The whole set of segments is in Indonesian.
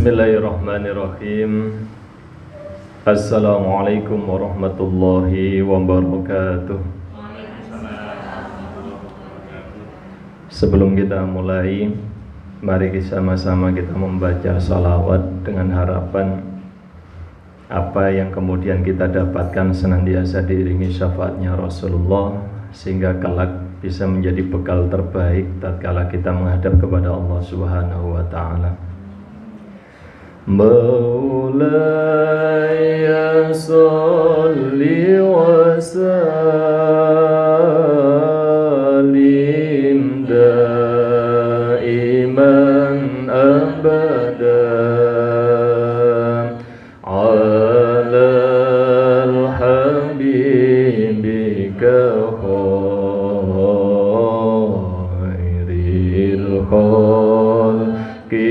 Bismillahirrahmanirrahim. Assalamualaikum warahmatullahi wabarakatuh. Sebelum kita mulai, mari sama-sama kita membaca salawat dengan harapan apa yang kemudian kita dapatkan senantiasa diiringi syafaatnya Rasulullah, sehingga kelak bisa menjadi bekal terbaik tatkala kita menghadap kepada Allah Subhanahu wa taala. Maulaya salli wa sallim daiman abadan ala al-habibika khairil khalqi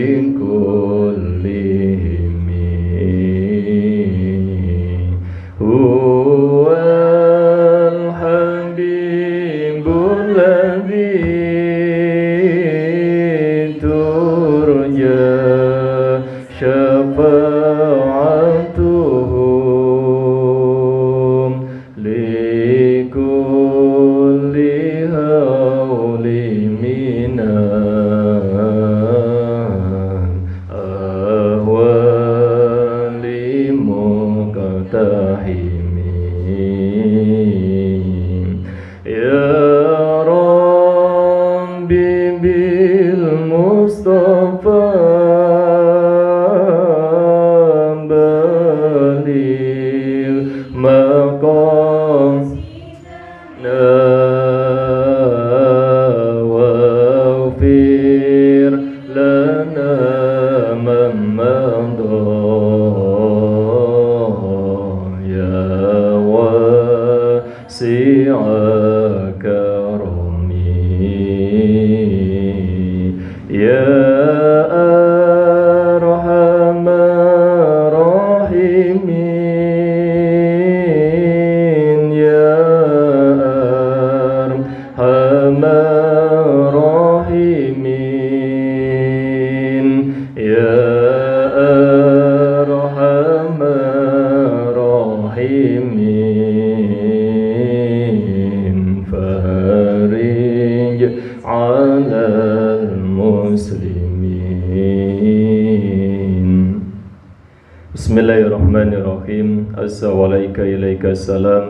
Bismillahirrahmanirrahim. Assalamualaikum ilaika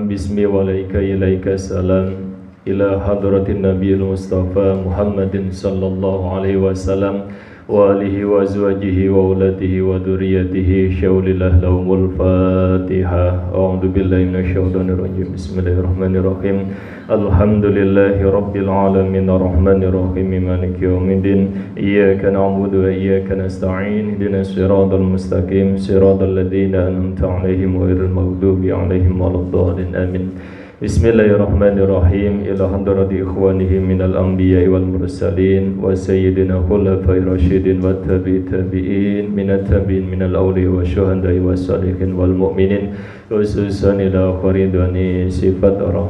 bismi walaika ilaika salam ila hadratin nabiyil mustafa Muhammadin sallallahu alaihi wasallam wa alihi wa azwajihi wa auladihi wa dzurriyyatihi syaulilah laumul fatihah. A'udzu billahi minasyaitonir rajim. Bismillahirrahmanirrahim. Alhamdulillahi rabbil alamin arrahmanir rahim maliki yaumiddin. Iyyaka na'budu wa iyyaka nasta'in. Ihdinas siratal mustaqim siratal ladzina an'amta 'alaihim ghairil maghdubi 'alaihim waladdallin. Amin. Bismillahirrahmanirrahim. Ila hadrati ikhwanihi minal anbiya'i wal mursalin wa sayyidina khulafai rasyidin wa tabi'in minat tabi'in minal awliya wa syuhada'i wa salihin wal mu'minin, khususan ila kharidwani sifat arah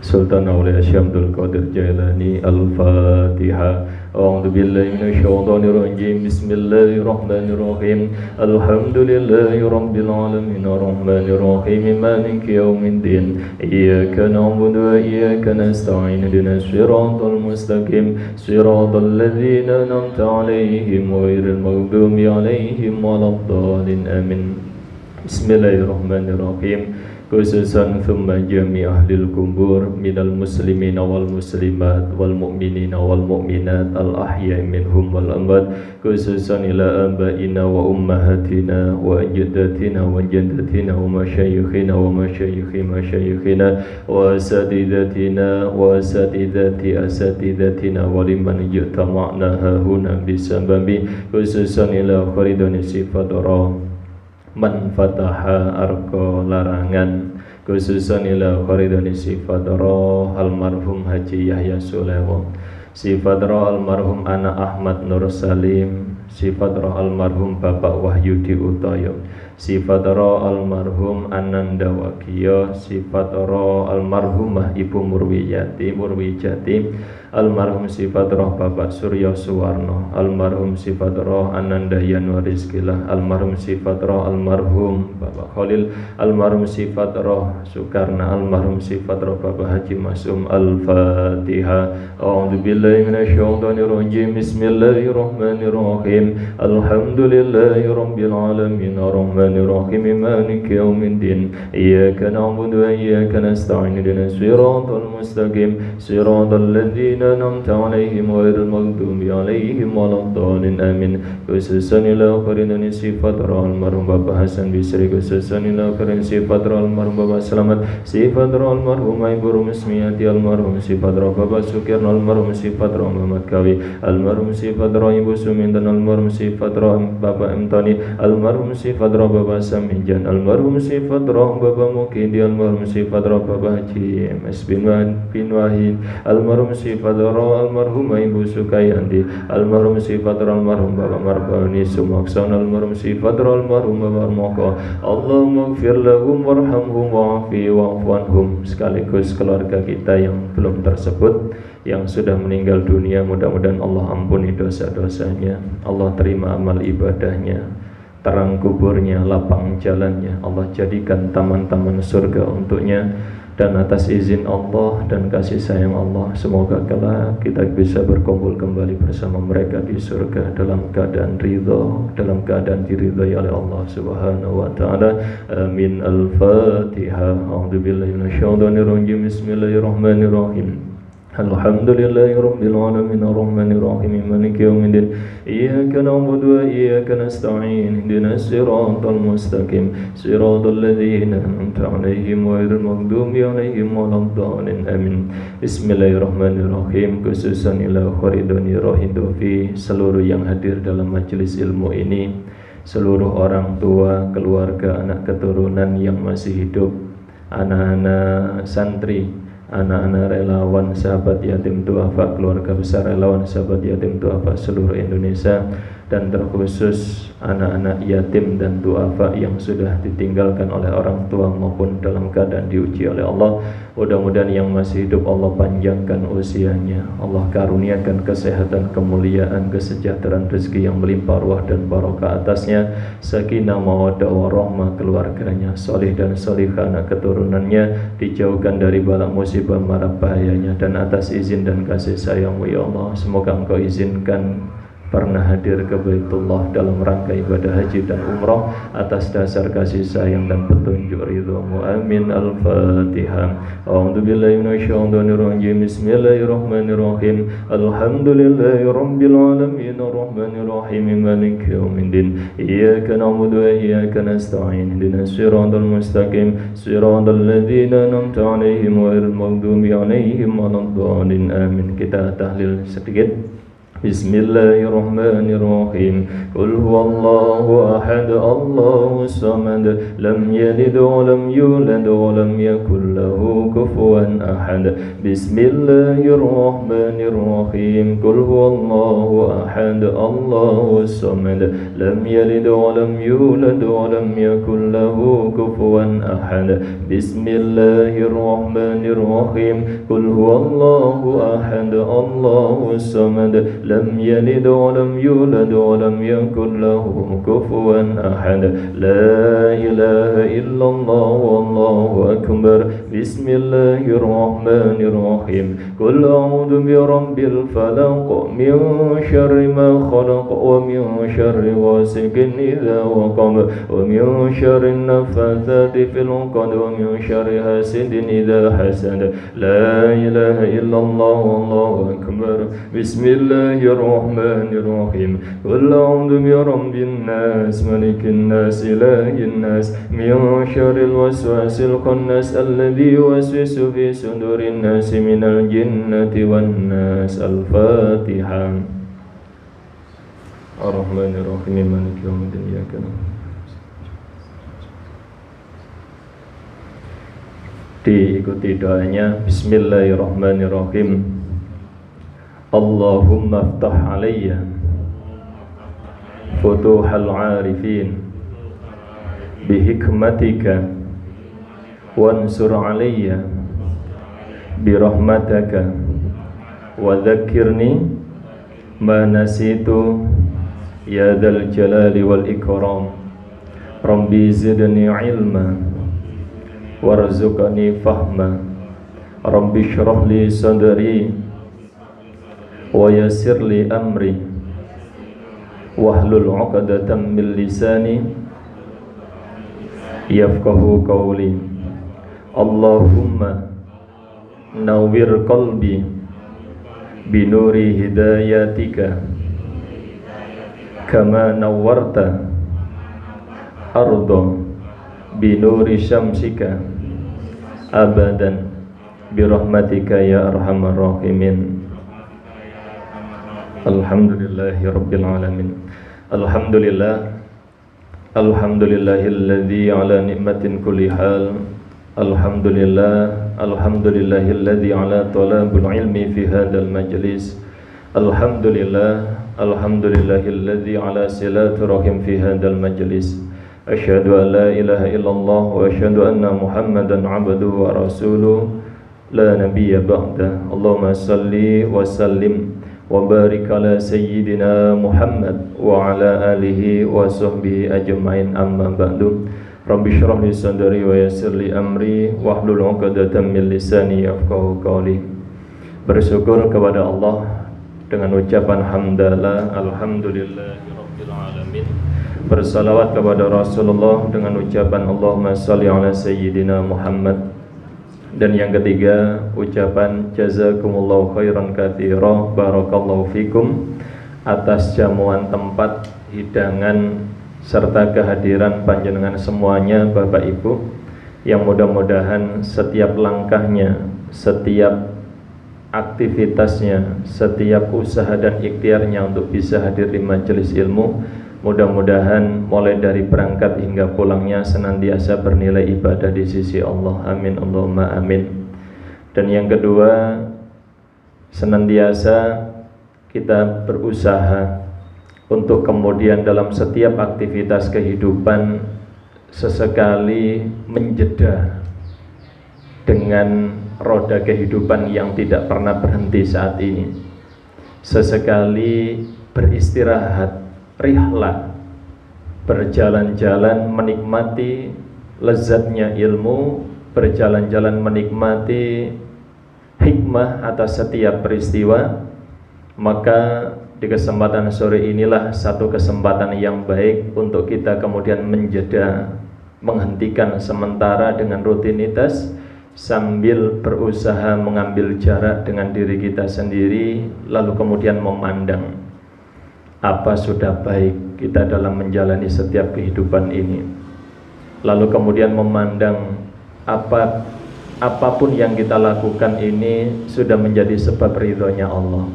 Sultan Aulia Syamdul Qadir Jailani. Al-Fatihah. A'udzu billahi minasyaitonir rajim. Bismillahirrahmanirrahim. Alhamdulillahi rabbil alamin arrahmanir rahim maliki yaumiddin. Iyyaka na'budu wa iyyaka nasta'in. Ihdinas siratal mustaqim siratal ladzina an'amta 'alaihim ghairil maghdubi 'alaihim waladdallin. Amin. Bismillahirrahmanirrahim. Khususan thumma jami ahlil kubur minal muslimina wal muslimat wal mu'minina wal mu'minat al ahya'i minhum wal amwat, khususan ila abaina wa ummahatina wa ajdatina wa jaddatina wa masyayikhina wa masyayikhi masyayikhina wa asatidatina wa asatidati asatidatina wa liman yutama'na hahuna bisababi, khususan ila kharidani sifat roh man fataha arko larangan, khususan ila kharidani sifat roh almarhum Haji Yahya Sulewo, sifat roh almarhum anak Ahmad Nur Salim, sifat roh almarhum Bapak Wahyudi Utoyo, sifat roh almarhum Ananda Wagiyo, sifat roh almarhumah Ibu Murwijati, almarhum sifat roh Bapak Suryo Suwarno, almarhum sifat roh Ananda Yanwarizkilah, almarhum sifat roh almarhum Bapak Khalil, almarhum sifat roh Soekarna, almarhum sifat roh Bapak Haji Masum. Al-Fatihah. A'udzubillahi minasyaitonirrajim. Bismillahirrahmanirrahim. Alhamdulillahi rabbil alamin arrahmanir rahim maliki yaumiddin. Iyyaka na'budu wa iyyaka nasta'in ihdinas siratal mustaqim siratal ladzina an'amta 'alaihim ghairil maghdubi 'alaihim waladdallin amin. Khususan ila akhirin sifat almarhum Bapak Hasan Bisri, khususan ila akhirin sifat almarhum Bapak Slamet, sifat almarhum Ibu Rumismiyati, almarhum sifat Bapak Sukirno, almarhum sifat Muhammad Kawi, almarhum sifat Ibu Sumintan, almarhum sifat Bapak Emtani, almarhum sifat Bapak Samijan, almarhum sifat Bapak Mukidi, almarhum sifat Bapak Haji MS bin Wahid, almarhum sifat almarhum Ibu Sukayanti, almarhum sifat almarhum Bapak Marbani Sumaksan, almarhum sifat almarhum Bapak Moko. Allahumma gfir lahum warhamhum wa'afi wa'afuanhum. Sekaligus keluarga kita yang belum tersebut, yang sudah meninggal dunia, mudah-mudahan Allah ampuni dosa-dosanya, Allah terima amal ibadahnya, terang kuburnya, lapang jalannya, Allah jadikan taman-taman surga untuknya. Dan atas izin Allah dan kasih sayang Allah, semoga kelak kita bisa berkumpul kembali bersama mereka di surga dalam keadaan ridho, dalam keadaan diridhai oleh Allah Subhanahu wa ta'ala. Amin. Al-Fatihah. A'udzubillahi minasyaitonirrajim. Bismillahirrahmanirrahim. Alhamdulillahi rabbil alamin arrahmanir rahim maliki yaumiddin. Iyyaka na'budu wa iyyaka nasta'in ihdinas siratal mustaqim siratal ladzina an'amta 'alaihim ghairil maghdubi 'alaihim waladdallin amin. Bismillahirrahmanirrahim. Khususan ila kharidoni rahidofi, seluruh yang hadir dalam majelis ilmu ini, seluruh orang tua, keluarga, anak keturunan yang masih hidup, anak-anak santri, anak-anak relawan sahabat yatim duafa, keluarga besar relawan sahabat yatim duafa seluruh Indonesia, dan terkhusus anak-anak yatim dan duafa yang sudah ditinggalkan oleh orang tua maupun dalam keadaan diuji oleh Allah. Mudah-mudahan yang masih hidup Allah panjangkan usianya, Allah karuniakan kesehatan, kemuliaan, kesejahteraan, rezeki yang melimpah ruah dan barokah atasnya, sakinah mawaddah warahmah keluarganya, soleh dan solihah anak keturunannya, dijauhkan dari bala musibah mara bahayanya. Dan atas izin dan kasih sayang-Mu ya Allah, semoga Engkau izinkan pernah hadir ke Baitullah dalam rangka ibadah haji dan umrah atas dasar kasih sayang dan petunjuk ridho-Mu. Amin. Al-Fatihah. A'udzubillahi minasyaitonirrajim. Bismillahirrahmanirrahim. Alhamdulillahi rabbil alamin arrahmanir rahim maliki yaumiddin. Iyyaka na'budu wa iyyaka nasta'in ihdinas siratal mustaqim siratal ladzina an'amta 'alaihim ghairil maghdubi 'alaihim waladdallin amin. Kita tahlil sedikit. Bismillahirrahmanirrahim. Qul huwallahu ahad, Allahus samad, lam yalid wa lam yulad wa lam yakul lahu kufuwan ahad. Bismillahirrahmanirrahim. Qul huwallahu ahad, Allahus samad, lam yalid wa lam yulad wa lam yakul lahu kufuwan ahad. Bismillahirrahmanirrahim. Qul huwallahu ahad, Allahus samad, lam yalid wa lam yulad wa lam yakul lahu kufuwan ahad. La ilaha illallah wallahu akbar. Bismillahirrahmanirrahim. Qul a'udzu birabbil falaq min syarri ma khalaq wa min syarri ghasiqin idza waqab wa min syarri naffatsati fil 'uqad wa min syarri hasidin idza hasad. La ilaha illallah wallahu akbar. Bismillahirrahmanirrahim. Qul a'udzu birabbin nas malikin nas ilahin nas min syarril waswasil khannas alladzi yuwaswisu fi sudurin nas minal jinnati wan nas. Al-Fatihah. Ar-Rahmanir-Rahim maliki yaumiddin. Iyyaka diikuti doanya. Bismillahirrahmanirrahim. Allahumma aftah alayya futuhal arifin bihikmatika wansur alayya birahmataka wa dzakirni ma nasitu ya dzal jalali wal ikram. Rabbi zidni ilma warzuqni fahma. Rabbi shrah li sadri wa yassir li amri wahlul 'uqdatam min lisani yafqahu qawli. Allahumma nawwir qalbi binuri hidayatika kama nawwarta arda binuri syamsika abadan birahmatika ya arhamar rahimin. Alhamdulillahi rabbil alamin. Alhamdulillahilladzi ala ni'matin kulli hal. Alhamdulillahilladzi ala talabul ilmi fi hadzal majlis. Alhamdulillahilladzi ala silaturahim fi hadzal majlis. Asyhadu an la ilaha illallah wa asyhadu anna Muhammadan 'abduhu wa rasuluhu la nabiyya ba'da. Allahumma salli wa sallim wa barik ala sayyidina Muhammad wa ala alihi wa sahbihi ajma'in, amma ba'du. Rabbi shrah li sadri wa yassir li amri wahlul 'uqdatam min lisani yafqahu qawli. Bersyukur kepada Allah dengan ucapan hamdalah, alhamdulillahi rabbil alamin. Bersalawat kepada Rasulullah dengan ucapan Allahumma shalli ala sayyidina Muhammad. Dan yang ketiga, ucapan jazakumullahu khairan katsira, barakallahu fikum, atas jamuan tempat, hidangan serta kehadiran panjenengan semuanya Bapak Ibu, yang mudah-mudahan setiap langkahnya, setiap aktivitasnya, setiap usaha dan ikhtiarnya untuk bisa hadir di majelis ilmu, mudah-mudahan mulai dari berangkat hingga pulangnya senantiasa bernilai ibadah di sisi Allah. Amin Allahumma amin. Dan yang kedua, senantiasa kita berusaha untuk kemudian dalam setiap aktivitas kehidupan sesekali menjeda dengan roda kehidupan yang tidak pernah berhenti saat ini. Sesekali beristirahat, rihlah, berjalan-jalan menikmati lezatnya ilmu, berjalan-jalan menikmati hikmah atas setiap peristiwa. Maka di kesempatan sore inilah satu kesempatan yang baik untuk kita kemudian menjeda, menghentikan sementara dengan rutinitas, sambil berusaha mengambil jarak dengan diri kita sendiri, lalu kemudian memandang apa sudah baik kita dalam menjalani setiap kehidupan ini, lalu kemudian memandang apapun yang kita lakukan ini sudah menjadi sebab ridhonya Allah.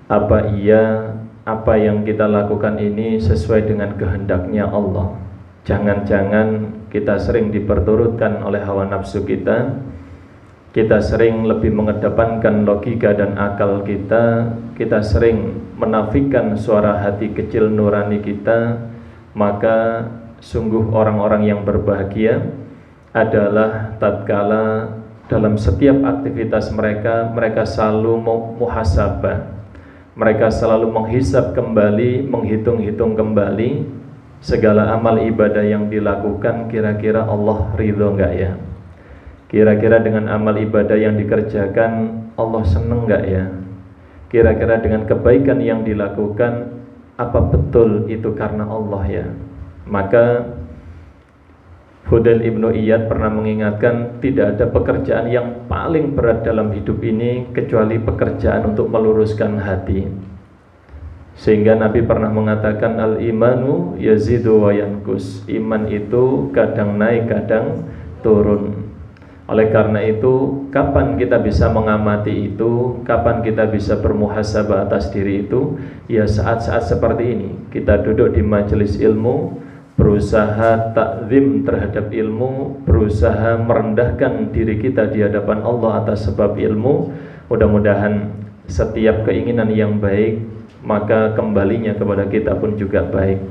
Apa yang kita lakukan ini sesuai dengan kehendaknya Allah? Jangan-jangan kita sering diperturutkan oleh hawa nafsu kita sering lebih mengedepankan logika dan akal kita sering menafikan suara hati kecil nurani kita. Maka sungguh orang-orang yang berbahagia adalah tatkala dalam setiap aktivitas mereka selalu muhasabah. Mereka selalu menghisab kembali, menghitung-hitung kembali segala amal ibadah yang dilakukan, kira-kira Allah ridho enggak ya? Kira-kira dengan amal ibadah yang dikerjakan Allah seneng enggak ya? Kira-kira dengan kebaikan yang dilakukan, apa betul itu karena Allah ya? Maka Fudail ibnu Iyad pernah mengingatkan, tidak ada pekerjaan yang paling berat dalam hidup ini kecuali pekerjaan untuk meluruskan hati. Sehingga Nabi pernah mengatakan, al-imanu yazidu wa yankus. Iman itu kadang naik, kadang turun. Oleh karena itu, kapan kita bisa mengamati itu, kapan kita bisa bermuhasabah atas diri itu? Ya saat-saat seperti ini. Kita duduk di majelis ilmu, berusaha takzim terhadap ilmu, berusaha merendahkan diri kita di hadapan Allah atas sebab ilmu. Mudah-mudahan setiap keinginan yang baik, maka kembalinya kepada kita pun juga baik.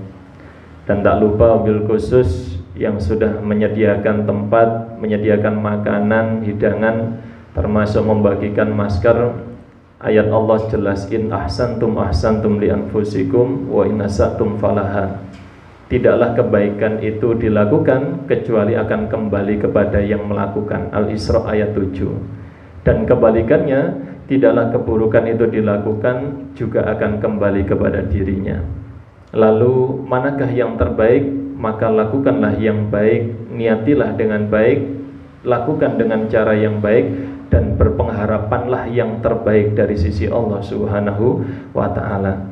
Dan tak lupa bil khusus yang sudah menyediakan tempat, menyediakan makanan, hidangan, termasuk membagikan masker. Ayat Allah jelas, in ahsantum ahsantum li anfusikum wa in asatum falaha. Tidaklah kebaikan itu dilakukan kecuali akan kembali kepada yang melakukan. Al-Isra ayat 7. Dan kebalikannya, tidaklah keburukan itu dilakukan juga akan kembali kepada dirinya. Lalu manakah yang terbaik? Maka lakukanlah yang baik, niatilah dengan baik, lakukan dengan cara yang baik, dan berpengharapanlah yang terbaik dari sisi Allah Subhanahu wa ta'ala.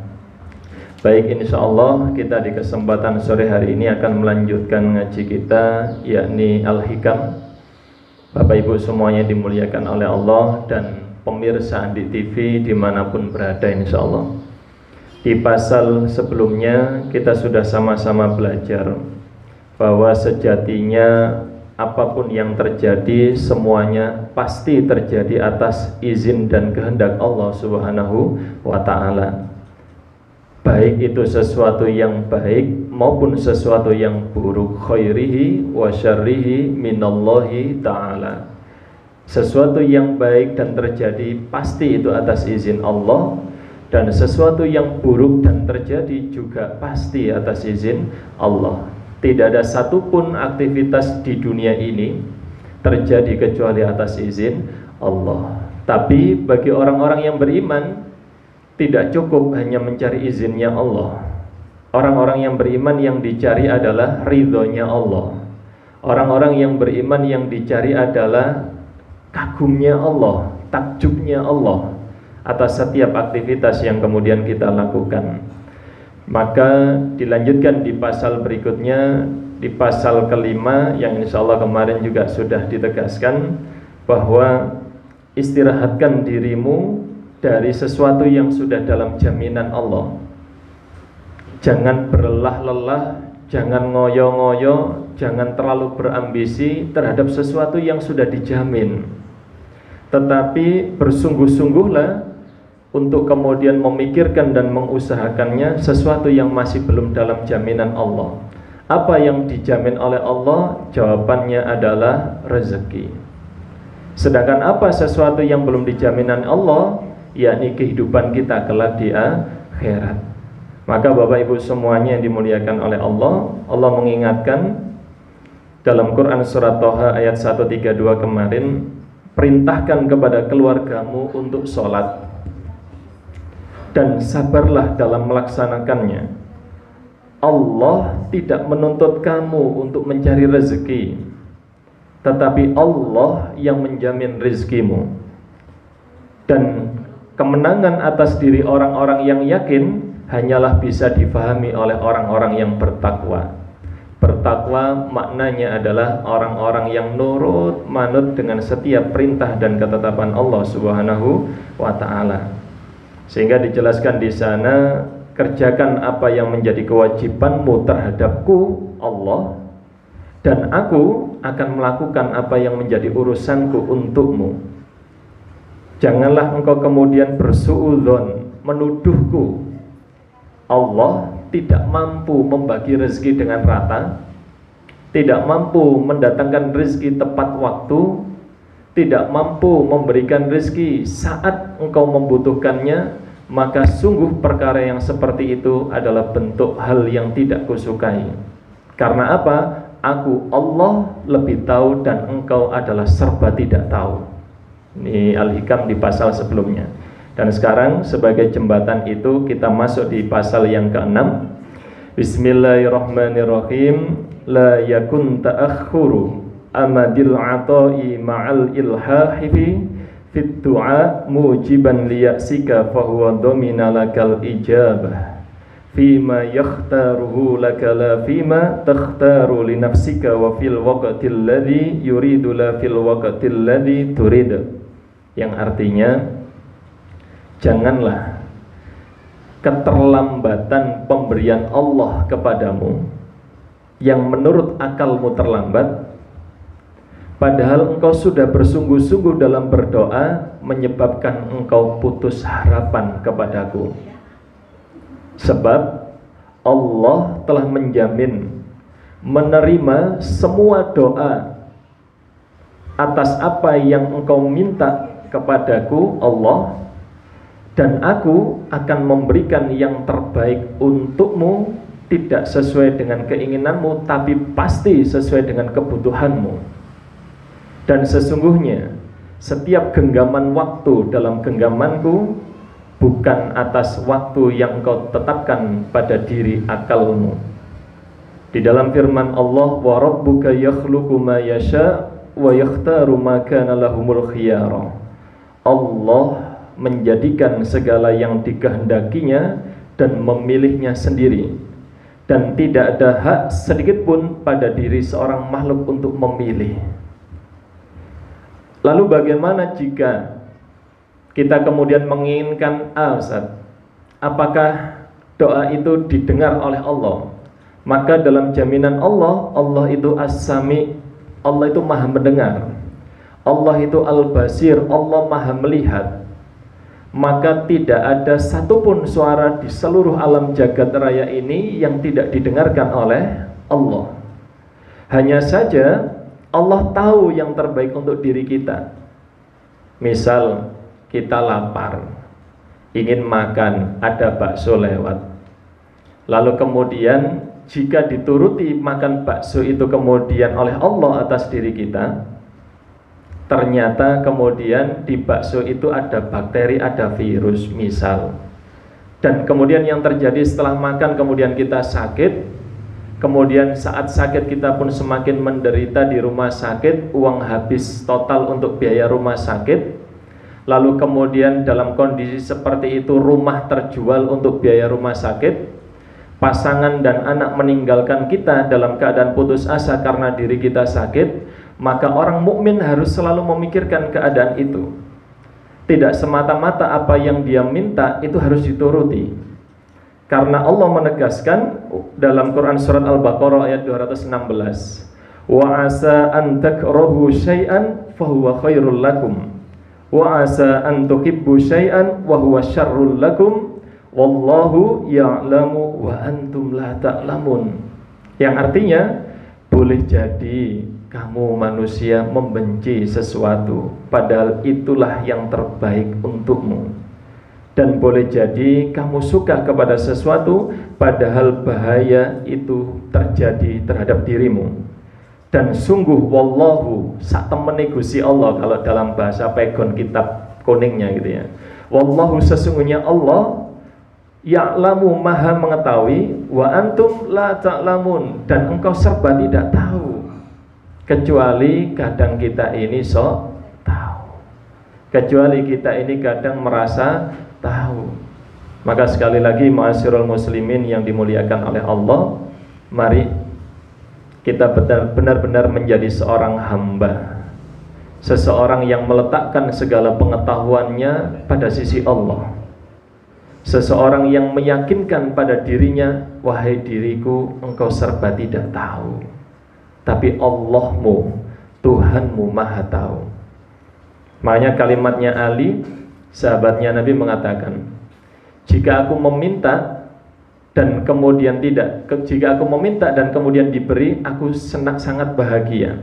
Baik, insya Allah kita di kesempatan sore hari ini akan melanjutkan ngaji kita, yakni Al-Hikam. Bapak Ibu semuanya dimuliakan oleh Allah dan pemirsa Andi TV dimanapun berada, insya Allah. Di pasal sebelumnya kita sudah sama-sama belajar bahwa sejatinya apapun yang terjadi semuanya pasti terjadi atas izin dan kehendak Allah Subhanahu wa ta'ala. Baik itu sesuatu yang baik maupun sesuatu yang buruk, khairihi wa syarrihi minallahi ta'ala. Sesuatu yang baik dan terjadi pasti itu atas izin Allah, dan sesuatu yang buruk dan terjadi juga pasti atas izin Allah. Tidak ada satupun aktivitas di dunia ini terjadi kecuali atas izin Allah. Tapi bagi orang-orang yang beriman, tidak cukup hanya mencari izinnya Allah. Orang-orang yang beriman yang dicari adalah ridhonya Allah. Orang-orang yang beriman yang dicari adalah kagumnya Allah, takjubnya Allah atas setiap aktivitas yang kemudian kita lakukan. Maka dilanjutkan di pasal berikutnya, di pasal kelima yang insya Allah kemarin juga sudah ditegaskan bahwa istirahatkan dirimu dari sesuatu yang sudah dalam jaminan Allah. Jangan berlelah-lelah, jangan ngoyo-ngoyo, jangan terlalu berambisi terhadap sesuatu yang sudah dijamin. Tetapi bersungguh-sungguhlah untuk kemudian memikirkan dan mengusahakannya sesuatu yang masih belum dalam jaminan Allah. Apa yang dijamin oleh Allah? Jawabannya adalah rezeki. Sedangkan apa sesuatu yang belum dijaminan Allah? Yakni kehidupan kita kelak di akhirat. Maka Bapak Ibu semuanya yang dimuliakan oleh Allah, Allah mengingatkan dalam Quran surat Toha ayat 132 kemarin, perintahkan kepada keluargamu untuk sholat dan sabarlah dalam melaksanakannya. Allah tidak menuntut kamu untuk mencari rezeki, tetapi Allah yang menjamin rezekimu. Dan kemenangan atas diri orang-orang yang yakin hanyalah bisa difahami oleh orang-orang yang bertakwa. Bertakwa maknanya adalah orang-orang yang nurut manut dengan setiap perintah dan ketetapan Allah Subhanahu wa ta'ala. Sehingga dijelaskan di sana, kerjakan apa yang menjadi kewajibanmu terhadapku Allah, dan aku akan melakukan apa yang menjadi urusanku untukmu. Janganlah engkau kemudian bersuudzon, menuduhku. Allah tidak mampu membagi rezeki dengan rata, tidak mampu mendatangkan rezeki tepat waktu, tidak mampu memberikan rezeki saat engkau membutuhkannya. Maka sungguh perkara yang seperti itu adalah bentuk hal yang tidak kusukai. Karena apa? Aku Allah lebih tahu dan engkau adalah serba tidak tahu. Ini Al-Hikam di pasal sebelumnya. Dan sekarang sebagai jembatan itu kita masuk di pasal yang ke-6. Bismillahirrahmanirrahim. La yakun ta'akhuru amadil ata'i ma'al ilhahifi fit du'a mujiban liya'sika fahuwa domina lakal ijabah fima yakhtaruhu laka la fima takhtaru li nafsika wa fil waqtil ladzi yuridu la fil waqtil ladzi turid. Yang artinya, janganlah keterlambatan pemberian Allah kepadamu yang menurut akalmu terlambat, padahal engkau sudah bersungguh-sungguh dalam berdoa, menyebabkan engkau putus harapan kepadaku. Sebab Allah telah menjamin menerima semua doa atas apa yang engkau minta kepadaku Allah, dan aku akan memberikan yang terbaik untukmu, tidak sesuai dengan keinginanmu, tapi pasti sesuai dengan kebutuhanmu. Dan sesungguhnya setiap genggaman waktu dalam genggamanku bukan atas waktu yang engkau tetapkan pada diri akalmu. Di dalam firman Allah, wa rabbuka yakhluqu ma yasha wa yakhtaru ma kana lahumul khiyara. Allah menjadikan segala yang dikehendakinya dan memilihnya sendiri, dan tidak ada hak sedikit pun pada diri seorang makhluk untuk memilih. Lalu bagaimana jika kita kemudian menginginkan Ustaz, apakah doa itu didengar oleh Allah? Maka dalam jaminan Allah, Allah itu As-Sami, Allah itu Maha mendengar, Allah itu Al-Basir, Allah Maha melihat. Maka tidak ada satupun suara di seluruh alam jagat raya ini yang tidak didengarkan oleh Allah. Hanya saja Allah tahu yang terbaik untuk diri kita. Misal kita lapar, ingin makan, ada bakso lewat, lalu kemudian jika dituruti makan bakso itu kemudian oleh Allah atas diri kita, ternyata kemudian di bakso itu ada bakteri, ada virus misal, dan kemudian yang terjadi setelah makan kemudian kita sakit, kemudian saat sakit kita pun semakin menderita di rumah sakit, uang habis total untuk biaya rumah sakit, lalu kemudian dalam kondisi seperti itu rumah terjual untuk biaya rumah sakit, pasangan dan anak meninggalkan kita dalam keadaan putus asa karena diri kita sakit, maka orang mukmin harus selalu memikirkan keadaan itu. Tidak semata-mata apa yang dia minta itu harus dituruti, karena Allah menegaskan dalam Quran surat Al-Baqarah ayat 216, wa asa an takrahu syai'an fahuwa khairul lakum wa asa an tuhibbu syai'an wa huwa syarrul lakum wallahu ya'lamu wa antum la ta'lamun. Yang artinya, boleh jadi kamu manusia membenci sesuatu padahal itulah yang terbaik untukmu, dan boleh jadi kamu suka kepada sesuatu padahal bahaya itu terjadi terhadap dirimu. Dan sungguh wallahu, sak temene Gusti Allah, kalau dalam bahasa pegon kitab kuningnya gitu ya, wallahu sesungguhnya Allah ya'lamu maha mengetahui, wa antum la ta'lamun, dan engkau serba tidak tahu, kecuali kadang kita ini sok tahu, kecuali kita ini kadang merasa tahu. Maka sekali lagi ma'asyiral muslimin yang dimuliakan oleh Allah, mari kita benar-benar menjadi seorang hamba, seseorang yang meletakkan segala pengetahuannya pada sisi Allah, seseorang yang meyakinkan pada dirinya, wahai diriku, engkau serba tidak tahu, tapi Allahmu, Tuhanmu maha tahu. Makanya kalimatnya Ali, sahabatnya Nabi, mengatakan, jika aku meminta dan kemudian tidak, jika aku meminta dan kemudian diberi, aku sangat bahagia.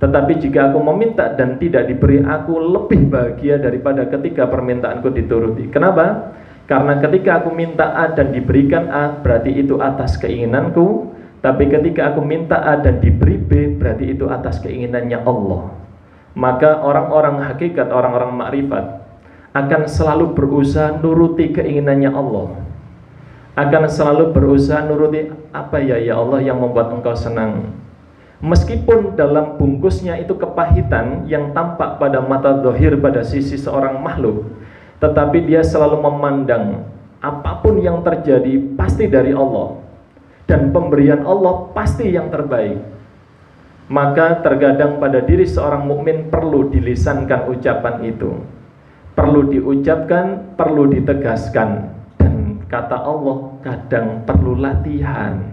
Tetapi jika aku meminta dan tidak diberi, aku lebih bahagia daripada ketika permintaanku dituruti. Kenapa? Karena ketika aku minta A dan diberikan A, berarti itu atas keinginanku. Tapi ketika aku minta A dan diberi B, berarti itu atas keinginannya Allah. Maka orang-orang hakikat, orang-orang makrifat akan selalu berusaha nuruti keinginannya Allah, akan selalu berusaha nuruti apa ya Allah yang membuat engkau senang. Meskipun dalam bungkusnya itu kepahitan yang tampak pada mata zahir pada sisi seorang makhluk, tetapi dia selalu memandang apapun yang terjadi pasti dari Allah, dan pemberian Allah pasti yang terbaik. Maka terkadang pada diri seorang mukmin perlu dilisankan ucapan itu, perlu diucapkan, perlu ditegaskan. Dan kata Allah, kadang perlu latihan.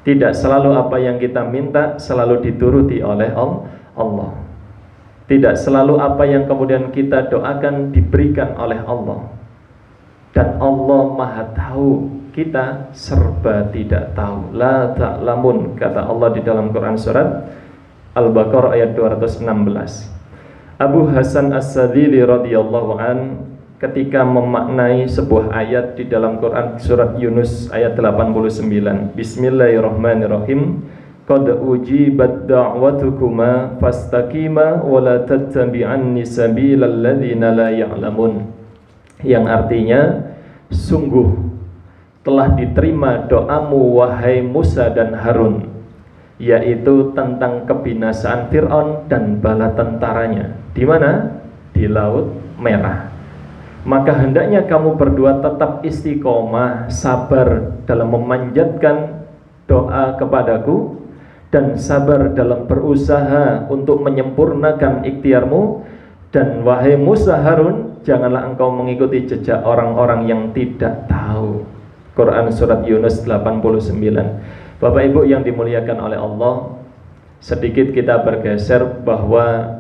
Tidak selalu apa yang kita minta selalu dituruti oleh Allah. Tidak selalu apa yang kemudian kita doakan diberikan oleh Allah. Dan Allah maha tahu kita serba tidak tahu. La ta'lamun, kata Allah di dalam Quran surat Al-Baqarah ayat 216. Abu Hasan As-Sadili radhiyallahu an ketika memaknai sebuah ayat di dalam Quran surat Yunus ayat 89. Bismillahirrahmanirrahim. Qad ujibat da'watukuma fastaqima wa la tattabi'anni sabilal ladzina la ya'lamun. Yang artinya, sungguh telah diterima doamu wahai Musa dan Harun, yaitu tentang kebinasaan Fir'aun dan bala tentaranya. Di mana? Di Laut Merah. Maka hendaknya kamu berdua tetap istiqomah, sabar dalam memanjatkan doa kepadaku, dan sabar dalam berusaha untuk menyempurnakan ikhtiarmu. Dan wahai Musa Harun, janganlah engkau mengikuti jejak orang-orang yang tidak tahu. Quran surat Yunus 89. Bapak Ibu yang dimuliakan oleh Allah, sedikit kita bergeser bahwa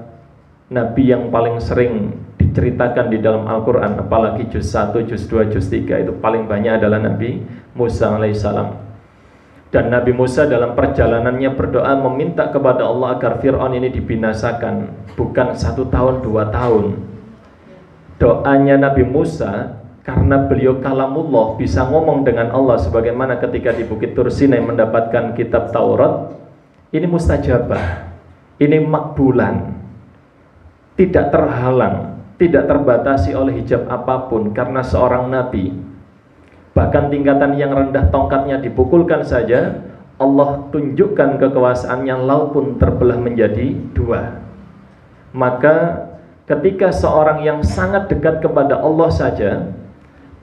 Nabi yang paling sering diceritakan di dalam Al-Quran, apalagi juz 1, juz 2, juz 3, itu paling banyak adalah Nabi Musa alaihissalam. Dan Nabi Musa dalam perjalanannya berdoa meminta kepada Allah agar Fir'aun ini dibinasakan. Bukan 1 tahun, 2 tahun. Doanya Nabi Musa, karena beliau kalamullah, bisa ngomong dengan Allah, sebagaimana ketika di Bukit Tur Sinai mendapatkan kitab Taurat. Ini mustajabah, ini makbulan, tidak terhalang, tidak terbatasi oleh hijab apapun, karena seorang Nabi. Bahkan tingkatan yang rendah tongkatnya dipukulkan saja, Allah tunjukkan kekuasaannya, laut pun terbelah menjadi 2. Maka ketika seorang yang sangat dekat kepada Allah saja,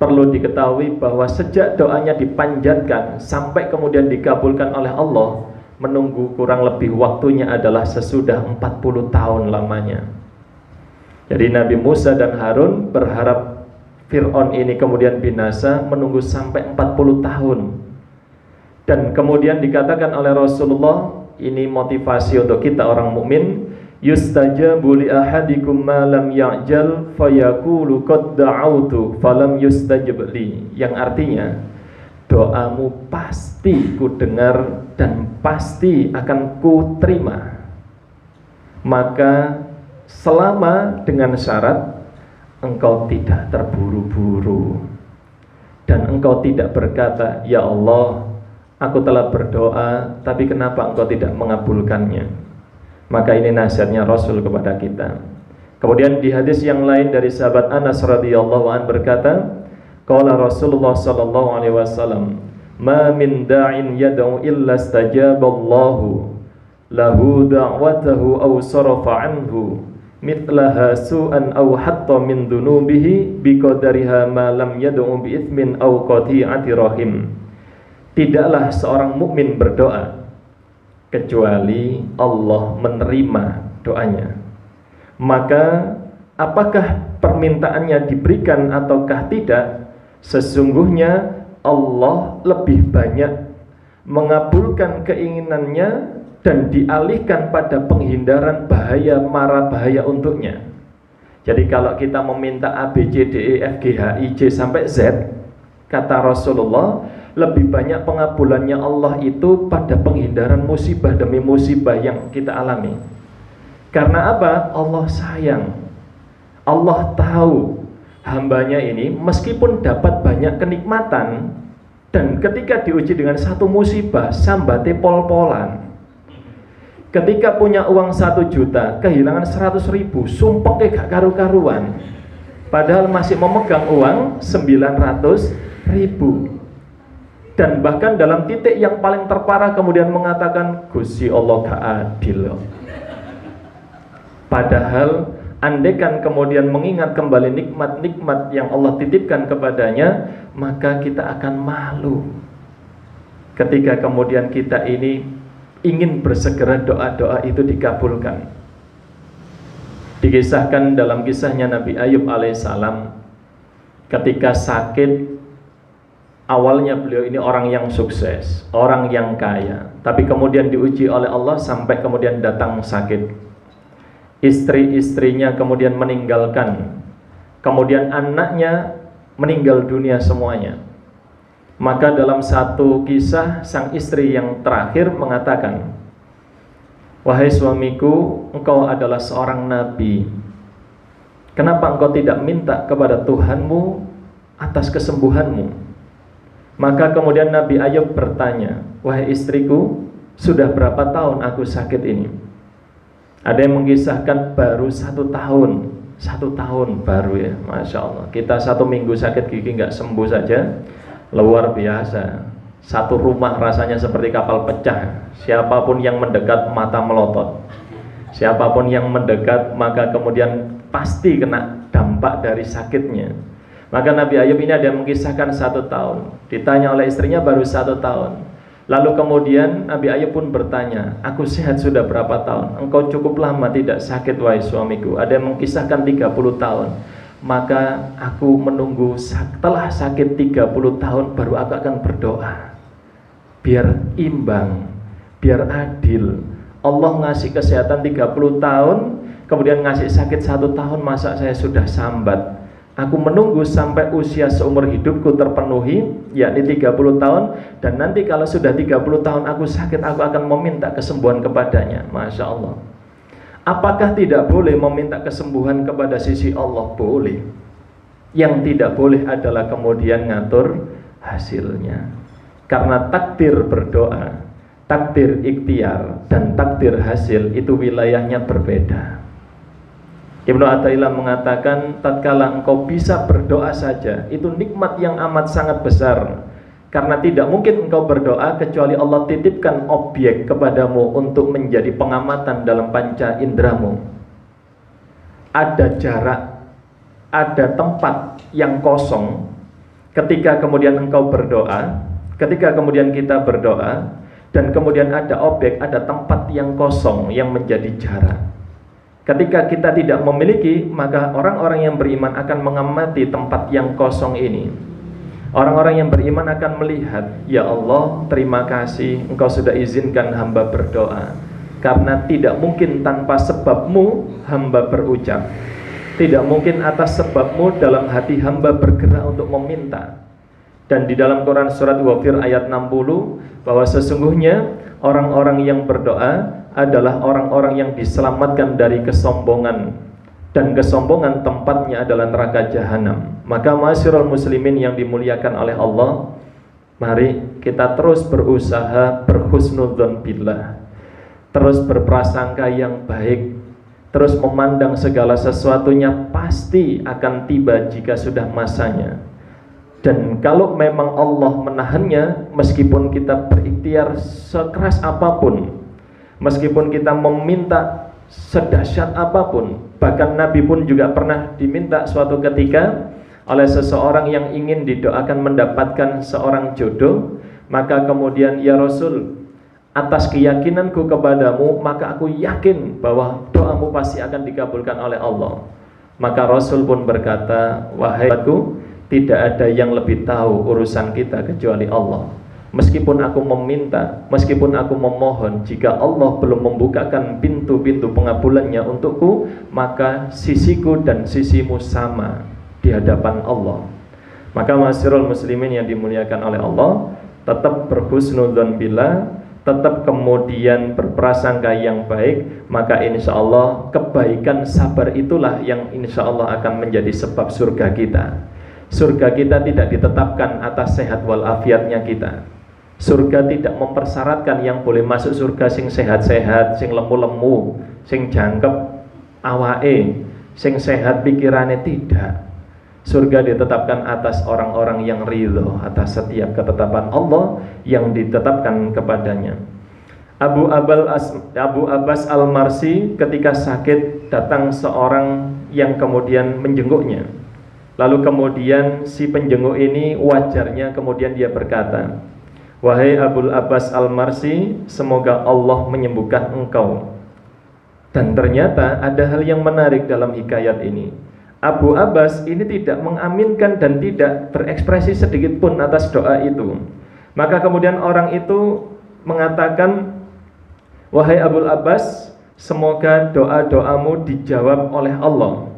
perlu diketahui bahwa sejak doanya dipanjatkan sampai kemudian dikabulkan oleh Allah, menunggu kurang lebih waktunya adalah sesudah 40 tahun lamanya. Jadi Nabi Musa dan Harun berharap Fir'aun ini kemudian binasa, menunggu sampai 40 tahun. Dan kemudian dikatakan oleh Rasulullah, ini motivasi untuk kita orang mukmin, yustajabu li ahadikum ma lam ya'jal fayaqulu qad da'autu falam yustajab li. Yang artinya, doamu pasti ku dengar dan pasti akan ku terima. Maka selama dengan syarat engkau tidak terburu-buru dan engkau tidak berkata, ya Allah, aku telah berdoa tapi kenapa engkau tidak mengabulkannya. Maka ini nasihatnya Rasul kepada kita. Kemudian di hadis yang lain dari sahabat Anas radhiyallahu an berkata, qala Rasulullah sallallahu alaihi wasallam, ma min da'in yad'u illa stajaballahu lahu da'watahu aw sarafa anhu mitlaha su'an aw hatta min dunubihi biqadariha ma lam yad'u bi itsmin aw qati'ati rahim. Tidaklah seorang mukmin berdoa kecuali Allah menerima doanya. Maka apakah permintaannya diberikan ataukah tidak, sesungguhnya Allah lebih banyak mengabulkan keinginannya dan dialihkan pada penghindaran bahaya, mara bahaya untuknya. Jadi kalau kita meminta A, B, C, D, E, F, G, H, I, J sampai Z, kata Rasulullah, lebih banyak pengabulannya Allah itu pada penghindaran musibah demi musibah yang kita alami. Karena apa? Allah sayang. Allah tahu hambanya ini meskipun dapat banyak kenikmatan, dan ketika diuji dengan satu musibah, sambate pol-polan. Ketika punya uang 1 juta, kehilangan 100.000, sumpeknya gak karu-karuan. Padahal masih memegang uang 900.000. Dan bahkan dalam titik yang paling terparah kemudian mengatakan, Gusti Allah gak adil. Padahal andaikan kemudian mengingat kembali nikmat-nikmat yang Allah titipkan kepadanya, maka kita akan malu ketika kemudian kita ini ingin bersegera doa-doa itu dikabulkan. Dikisahkan dalam kisahnya Nabi Ayub alaihissalam, ketika sakit, awalnya beliau ini orang yang sukses, orang yang kaya, tapi kemudian diuji oleh Allah sampai kemudian datang sakit. Istri-istrinya kemudian meninggalkan, kemudian anaknya meninggal dunia semuanya. Maka dalam satu kisah, sang istri yang terakhir mengatakan, wahai suamiku, engkau adalah seorang nabi. Kenapa engkau tidak minta kepada Tuhanmu atas kesembuhanmu? Maka kemudian Nabi Ayub bertanya, wahai istriku, sudah berapa tahun aku sakit ini? Ada yang mengisahkan baru 1 tahun. 1 tahun baru ya, Masya Allah. Kita 1 minggu sakit gigi nggak sembuh saja, luar biasa. Satu rumah rasanya seperti kapal pecah. Siapapun yang mendekat mata melotot. Siapapun yang mendekat maka kemudian pasti kena dampak dari sakitnya. Maka Nabi Ayub ini ada yang mengisahkan 1 tahun. Ditanya oleh istrinya baru 1 tahun. Lalu kemudian Nabi Ayub pun bertanya, aku sehat sudah berapa tahun? Engkau cukup lama tidak sakit wahai suamiku. Ada yang mengisahkan 30 tahun. Maka aku menunggu setelah sakit 30 tahun baru aku akan berdoa. Biar imbang, biar adil. Allah ngasih kesehatan 30 tahun, kemudian ngasih sakit 1 tahun, masa saya sudah sambat? Aku menunggu sampai usia seumur hidupku terpenuhi, yakni 30 tahun. Dan nanti kalau sudah 30 tahun aku sakit, aku akan meminta kesembuhan kepadanya. Masya Allah. Apakah tidak boleh meminta kesembuhan kepada sisi Allah? Boleh. Yang tidak boleh adalah kemudian ngatur hasilnya. Karena takdir berdoa, takdir ikhtiar, dan takdir hasil itu wilayahnya berbeda. Ibnu Athaillah mengatakan, tatkala engkau bisa berdoa saja, itu nikmat yang amat sangat besar. Karena tidak mungkin engkau berdoa kecuali Allah titipkan objek kepadamu untuk menjadi pengamatan dalam panca indramu. Ada jarak, ada tempat yang kosong. Ketika kemudian engkau berdoa, ketika kemudian kita berdoa, dan kemudian ada objek, ada tempat yang kosong yang menjadi jarak. Ketika kita tidak memiliki, maka orang-orang yang beriman akan mengamati tempat yang kosong ini. Orang-orang yang beriman akan melihat, ya Allah, terima kasih Engkau sudah izinkan hamba berdoa. Karena tidak mungkin tanpa sebabmu hamba berucap. Tidak mungkin atas sebabmu dalam hati hamba bergerak untuk meminta. Dan di dalam Quran surat Ghafir ayat 60, bahwa sesungguhnya orang-orang yang berdoa adalah orang-orang yang diselamatkan dari kesombongan, dan kesombongan tempatnya adalah neraka jahanam. Maka ma'asyiral muslimin yang dimuliakan oleh Allah, mari kita terus berusaha berhusnudzon billah, terus berprasangka yang baik, terus memandang segala sesuatunya pasti akan tiba jika sudah masanya. Dan kalau memang Allah menahannya, meskipun kita berikhtiar sekeras apapun, meskipun kita meminta sedahsyat apapun, bahkan Nabi pun juga pernah diminta suatu ketika oleh seseorang yang ingin didoakan mendapatkan seorang jodoh, maka kemudian, ya Rasul, atas keyakinanku kepadamu, maka aku yakin bahwa doamu pasti akan dikabulkan oleh Allah. Maka Rasul pun berkata, wahai aku, tidak ada yang lebih tahu urusan kita kecuali Allah. Meskipun aku meminta, meskipun aku memohon, jika Allah belum membukakan pintu-pintu pengabulannya untukku, maka sisiku dan sisimu sama di hadapan Allah. Maka ma'asyiral muslimin yang dimuliakan oleh Allah, tetap berhusnudzon billah, tetap kemudian berprasangka yang baik, maka insya Allah kebaikan sabar itulah yang insya Allah akan menjadi sebab surga kita. Surga kita tidak ditetapkan atas sehat walafiatnya kita. Surga tidak mempersyaratkan yang boleh masuk surga sing sehat-sehat, sing lemu-lemu, sing jangkep awake, sing sehat pikirane, tidak. Surga ditetapkan atas orang-orang yang ridho atas setiap ketetapan Allah yang ditetapkan kepadanya. Abu Abbas Al-Marsi ketika sakit datang seorang yang kemudian menjenguknya. Lalu kemudian si penjenguk ini wajarnya kemudian dia berkata, wahai Abu Abbas Al-Marsi, semoga Allah menyembuhkan engkau. Dan ternyata ada hal yang menarik dalam hikayat ini. Abu Abbas ini tidak mengaminkan dan tidak berekspresi sedikit pun atas doa itu. Maka kemudian orang itu mengatakan, wahai Abu Abbas, semoga doa-doamu dijawab oleh Allah.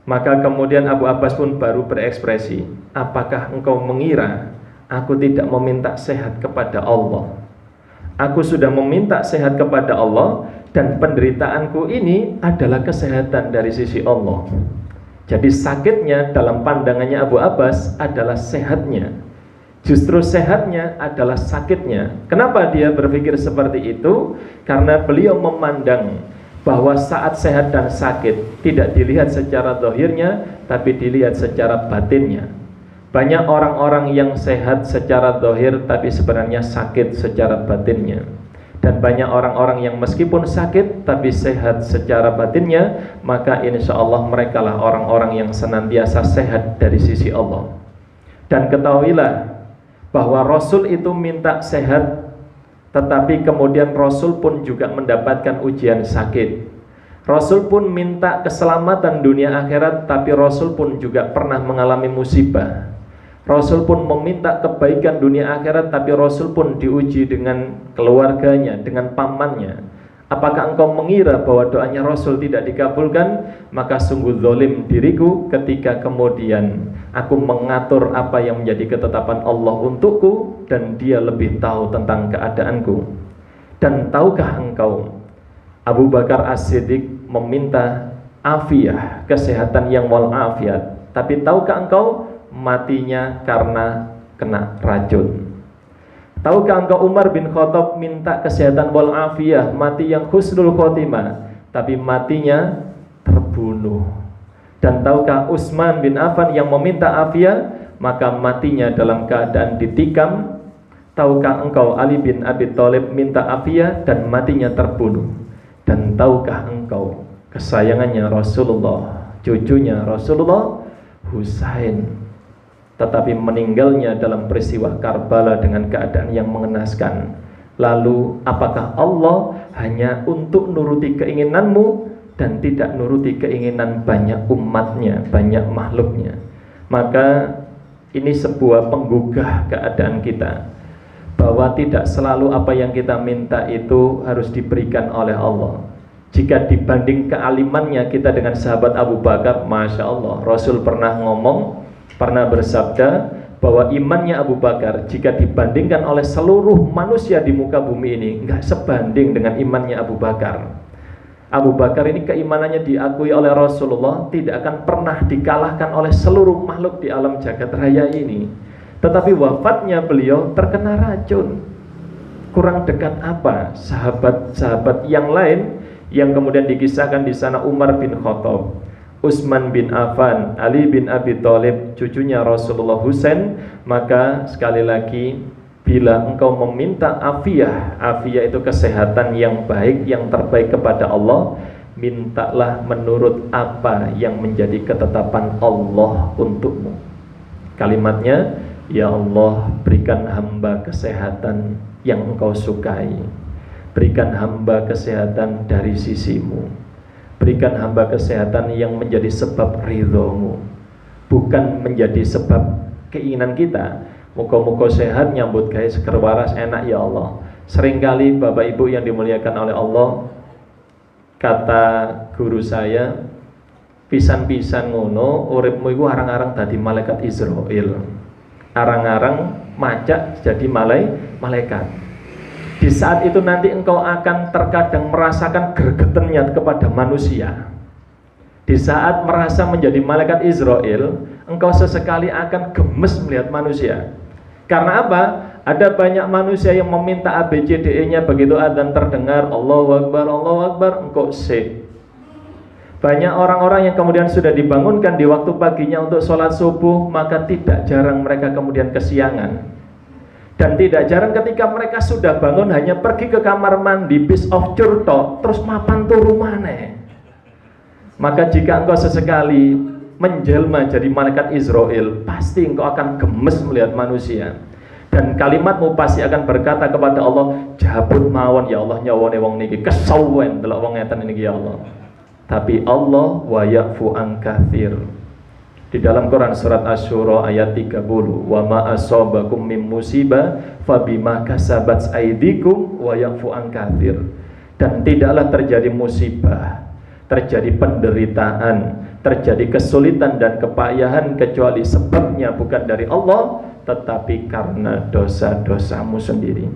Maka kemudian Abu Abbas pun baru berekspresi, apakah engkau mengira Aku tidak meminta sehat kepada Allah. Aku sudah meminta sehat kepada Allah, dan penderitaanku ini adalah kesehatan dari sisi Allah. Jadi sakitnya dalam pandangannya Abu Abbas adalah sehatnya. Justru sehatnya adalah sakitnya. Kenapa dia berpikir seperti itu? Karena beliau memandang bahwa saat sehat dan sakit tidak dilihat secara zahirnya, tapi dilihat secara batinnya. Banyak orang-orang yang sehat secara zahir tapi sebenarnya sakit secara batinnya. Dan banyak orang-orang yang meskipun sakit tapi sehat secara batinnya, maka insya Allah mereka lah orang-orang yang senantiasa sehat dari sisi Allah. Dan ketahuilah bahwa Rasul itu minta sehat, tetapi kemudian Rasul pun juga mendapatkan ujian sakit. Rasul pun minta keselamatan dunia akhirat, tapi Rasul pun juga pernah mengalami musibah. Rasul pun meminta kebaikan dunia akhirat, tapi Rasul pun diuji dengan keluarganya, dengan pamannya. Apakah engkau mengira bahwa doanya Rasul tidak dikabulkan? Maka sungguh zalim diriku ketika kemudian aku mengatur apa yang menjadi ketetapan Allah untukku, dan dia lebih tahu tentang keadaanku. Dan tahukah engkau, Abu Bakar As-Siddiq meminta afiah, kesehatan yang walafiat, tapi tahukah engkau matinya karena kena racun? Tahukah engkau Umar bin Khattab minta kesehatan walafiat, mati yang husnul khotimah, tapi matinya terbunuh? Dan tahukah Utsman bin Affan yang meminta afiat, maka matinya dalam keadaan ditikam? Tahukah engkau Ali bin Abi Thalib minta afiat dan matinya terbunuh? Dan tahukah engkau kesayangannya Rasulullah, cucunya Rasulullah, Husain, tetapi meninggalnya dalam peristiwa Karbala dengan keadaan yang mengenaskan? Lalu apakah Allah hanya untuk nuruti keinginanmu dan tidak nuruti keinginan banyak umatnya, banyak makhluknya? Maka ini sebuah penggugah keadaan kita, bahwa tidak selalu apa yang kita minta itu harus diberikan oleh Allah. Jika dibanding kealimannya kita dengan sahabat Abu Bakar, Masya Allah, Rasul pernah ngomong, pernah bersabda bahwa imannya Abu Bakar jika dibandingkan oleh seluruh manusia di muka bumi ini, enggak sebanding dengan imannya Abu Bakar. Abu Bakar ini keimanannya diakui oleh Rasulullah tidak akan pernah dikalahkan oleh seluruh makhluk di alam jagat raya ini. Tetapi wafatnya beliau terkena racun. Kurang dekat apa sahabat-sahabat yang lain yang kemudian dikisahkan di sana? Umar bin Khattab, Utsman bin Affan, Ali bin Abi Thalib, cucunya Rasulullah Husain. Maka sekali lagi, bila engkau meminta afiah, afiah itu kesehatan yang baik, yang terbaik kepada Allah, mintalah menurut apa yang menjadi ketetapan Allah untukmu. Kalimatnya, ya Allah, berikan hamba kesehatan yang engkau sukai. Berikan hamba kesehatan dari sisimu. Berikan hamba kesehatan yang menjadi sebab ridhomu, bukan menjadi sebab keinginan kita. Muka-muka sehat, nyambut gawe seger waras, enak ya Allah. Seringkali Bapak Ibu yang dimuliakan oleh Allah, kata guru saya, pisan-pisan ngono uripmu iku arang-arang dadi malaikat Israel. Arang-arang macak jadi malaikat. Di saat itu nanti engkau akan terkadang merasakan gregetannya kepada manusia. Di saat merasa menjadi malaikat Israel, engkau sesekali akan gemes melihat manusia. Karena apa? Ada banyak manusia yang meminta ABCDE-nya, begitu adzan terdengar Allahu Akbar, engkau sik. Banyak orang-orang yang kemudian sudah dibangunkan di waktu paginya untuk sholat subuh, maka tidak jarang mereka kemudian kesiangan. Dan tidak jarang ketika mereka sudah bangun hanya pergi ke kamar mandi, bis of curto, terus mapan turu maneh. Maka jika engkau sesekali menjelma jadi malaikat Israel, pasti engkau akan gemes melihat manusia. Dan kalimatmu pasti akan berkata kepada Allah, jabut mawon ya Allah nyawane wong niki, kesawen delok wong ngeten niki ya Allah. Tapi Allah wa ya'fu an katsir. Di dalam Quran surat Asy-Syura ayat 30, wa ma asabakum mim musibah fabima kasabat aydikum wa ya'fu an katsir. Dan tidaklah terjadi musibah, terjadi penderitaan, terjadi kesulitan dan kepayahan kecuali sebabnya bukan dari Allah, tetapi karena dosa-dosamu sendiri.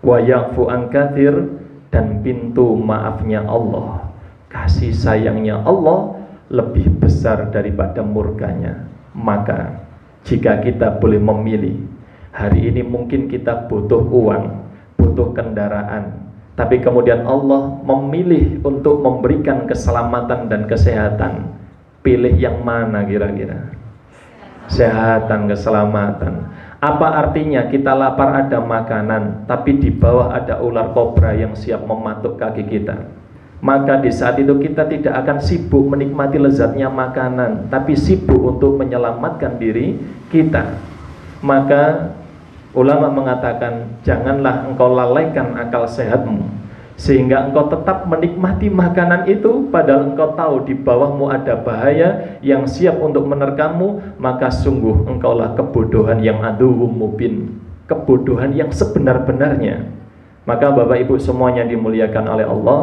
Wa ya'fu an katsir, dan pintu maafnya Allah, kasih sayangnya Allah lebih besar daripada murkanya. Maka jika kita boleh memilih, hari ini mungkin kita butuh uang, butuh kendaraan, tapi kemudian Allah memilih untuk memberikan keselamatan dan kesehatan. Pilih yang mana kira-kira? Kesehatan, keselamatan. Apa artinya kita lapar ada makanan, tapi di bawah ada ular kobra yang siap mematuk kaki kita? Maka di saat itu kita tidak akan sibuk menikmati lezatnya makanan, tapi sibuk untuk menyelamatkan diri kita. Maka ulama mengatakan, janganlah engkau lalaikan akal sehatmu, sehingga engkau tetap menikmati makanan itu, padahal engkau tahu di bawahmu ada bahaya yang siap untuk menerkammu. Maka sungguh engkaulah kebodohan yang aduwwum mubin, kebodohan yang sebenar-benarnya. Maka Bapak Ibu semuanya dimuliakan oleh Allah,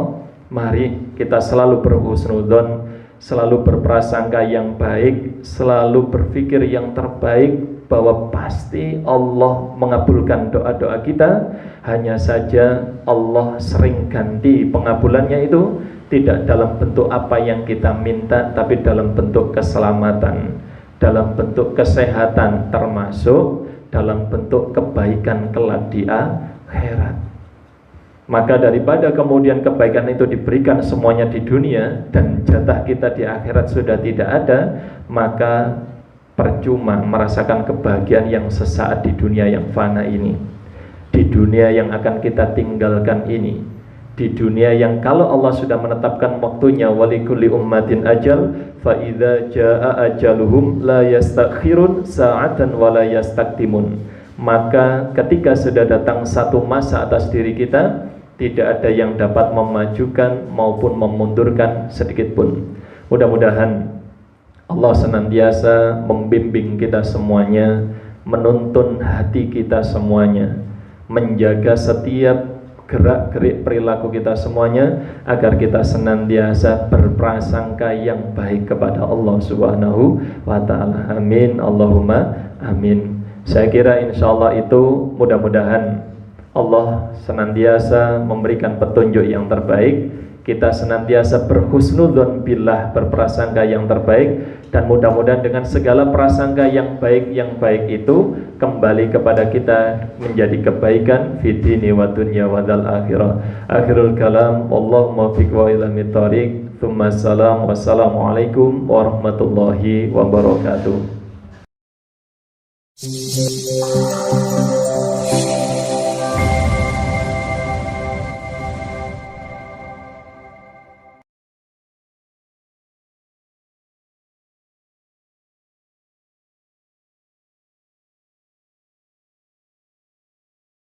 mari kita selalu berhusnudzon, selalu berprasangka yang baik, selalu berpikir yang terbaik, bahwa pasti Allah mengabulkan doa-doa kita. Hanya saja Allah sering ganti pengabulannya itu tidak dalam bentuk apa yang kita minta, tapi dalam bentuk keselamatan, dalam bentuk kesehatan, termasuk dalam bentuk kebaikan kelak di akhirat. Maka daripada kemudian kebaikan itu diberikan semuanya di dunia dan jatah kita di akhirat sudah tidak ada, maka percuma merasakan kebahagiaan yang sesaat di dunia yang fana ini, di dunia yang akan kita tinggalkan ini, di dunia yang kalau Allah sudah menetapkan waktunya, walikulli ummatin ajal, fa idza jaa ajaluhum la yastakhirun sa'atan wa la yastaktimun. Maka ketika sudah datang satu masa atas diri kita, tidak ada yang dapat memajukan maupun memundurkan sedikit pun. Mudah-mudahan Allah senantiasa membimbing kita semuanya, menuntun hati kita semuanya, menjaga setiap gerak-gerik perilaku kita semuanya, agar kita senantiasa berprasangka yang baik kepada Allah Subhanahu wa ta'ala. Amin, Allahumma amin. Saya kira insyaallah itu mudah-mudahan Allah senantiasa memberikan petunjuk yang terbaik, kita senantiasa berhusnudzon billah, berprasangka yang terbaik, dan mudah-mudahan dengan segala prasangka yang baik itu kembali kepada kita menjadi kebaikan fid dini wa dunya wa dzal akhirah. Akhirul kalam, wallahu muwaffiq wa ila thoriq. Tsumma salam, wassalamualaikum warahmatullahi wabarakatuh.